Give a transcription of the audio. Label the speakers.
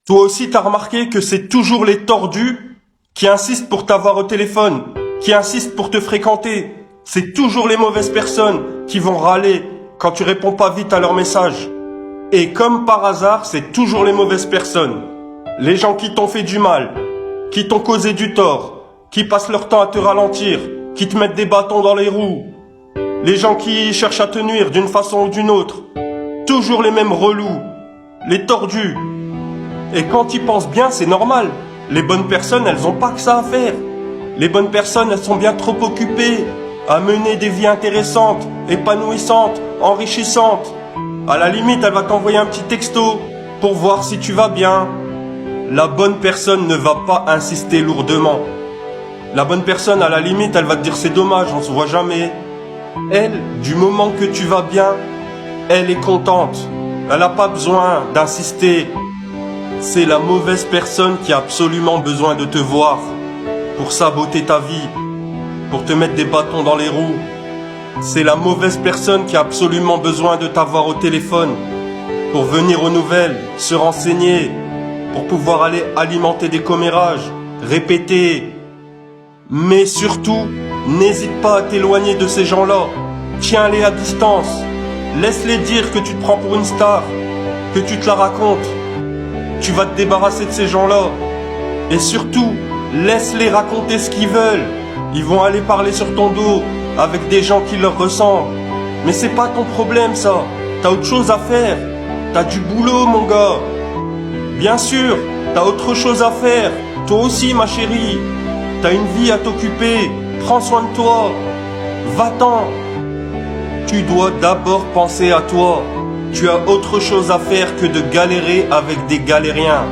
Speaker 1: Toi aussi, t'as remarqué que c'est toujours les tordus qui insistent pour t'avoir au téléphone, qui insistent pour te fréquenter. C'est toujours les mauvaises personnes qui vont râler quand tu réponds pas vite à leurs messages. Et comme par hasard, c'est toujours les mauvaises personnes. Les gens qui t'ont fait du mal, qui t'ont causé du tort, qui passent leur temps à te ralentir, qui te mettent des bâtons dans les roues. Les gens qui cherchent à te nuire d'une façon ou d'une autre. Toujours les mêmes relous, les tordus. Et quand ils pensent bien, c'est normal. Les bonnes personnes, elles ont pas que ça à faire. Les bonnes personnes, elles sont bien trop occupées à mener des vies intéressantes, épanouissantes, enrichissantes. À la limite, elle va t'envoyer un petit texto pour voir si tu vas bien. La bonne personne ne va pas insister lourdement. La bonne personne, à la limite, elle va te dire c'est dommage, on se voit jamais. Elle, du moment que tu vas bien, elle est contente. Elle n'a pas besoin d'insister. C'est la mauvaise personne qui a absolument besoin de te voir pour saboter ta vie, pour te mettre des bâtons dans les roues. C'est la mauvaise personne qui a absolument besoin de t'avoir au téléphone pour venir aux nouvelles, se renseigner, pour pouvoir aller alimenter des commérages, répéter. Mais surtout, n'hésite pas à t'éloigner de ces gens-là. Tiens-les à distance. Laisse-les dire que tu te prends pour une star, que tu te la racontes. Tu vas te débarrasser de ces gens-là. Et surtout, laisse-les raconter ce qu'ils veulent. Ils vont aller parler sur ton dos avec des gens qui leur ressemblent. Mais c'est pas ton problème ça. T'as autre chose à faire. T'as du boulot mon gars. Bien sûr, t'as autre chose à faire. Toi aussi ma chérie. T'as une vie à t'occuper. Prends soin de toi. Va-t'en. Tu dois d'abord penser à toi. Tu as autre chose à faire que de galérer avec des galériens.